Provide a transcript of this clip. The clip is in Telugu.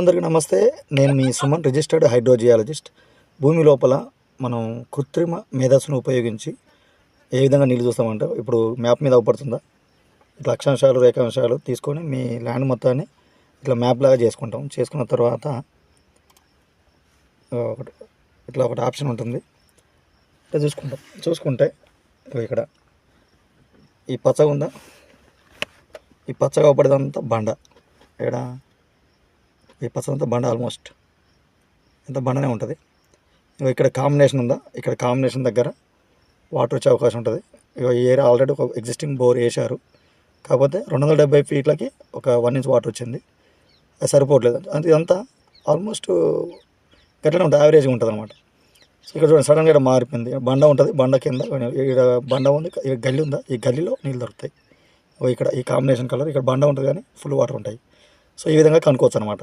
అందరికీ నమస్తే. నేను మీ సుమన్, రిజిస్టర్డ్ హైడ్రోజియాలజిస్ట్. భూమి లోపల మనం కృత్రిమ మేధస్సును ఉపయోగించి ఏ విధంగా నీళ్ళు చూస్తామంటే, ఇప్పుడు మ్యాప్ మీద అవపడుతుందా, ఇట్లా అక్షాంశాలు రేఖాంశాలు తీసుకొని మీ ల్యాండ్ మొత్తాన్ని ఇట్లా మ్యాప్ లాగా చేసుకుంటాం. చేసుకున్న తర్వాత ఇట్లా ఒకటి ఆప్షన్ ఉంటుంది, ఇట్లా చూసుకుంటే ఇక్కడ ఈ పచ్చగా ఉందా, ఈ పచ్చగా అవపడేదంతా బండ. ఇక్కడ ఈ పచ్చదంతా బండ, ఆల్మోస్ట్ ఇంత బండనే ఉంటుంది. ఇక్కడ కాంబినేషన్ ఉందా, ఇక్కడ కాంబినేషన్ దగ్గర వాటర్ వచ్చే అవకాశం ఉంటుంది. ఈ ఏరియా ఆల్రెడీ ఒక ఎగ్జిస్టింగ్ బోర్ వేశారు, కాకపోతే 270 ఫీట్లకి ఒక 1 ఇంచ్ వాటర్ వచ్చింది, అది సరిపోవట్లేదు. అంటే ఇదంతా ఆల్మోస్ట్ గట్లనే ఉంటుంది, యావరేజ్గా ఉంటుంది అనమాట. సో ఇక్కడ చూడండి, సడన్గా ఇక్కడ మారిపోయింది. బండ ఉంటుంది, బండ కింద ఇక్కడ బండ ఉంది, ఇక్కడ గల్లి ఉందా, ఈ గల్లీలో నీళ్ళు దొరుకుతాయి. ఇక్కడ ఈ కాంబినేషన్ కలర్, ఇక్కడ బండ ఉంటుంది కానీ ఫుల్ వాటర్ ఉంటాయి. సో ఈ విధంగా కనుక్కోవచ్చు అనమాట.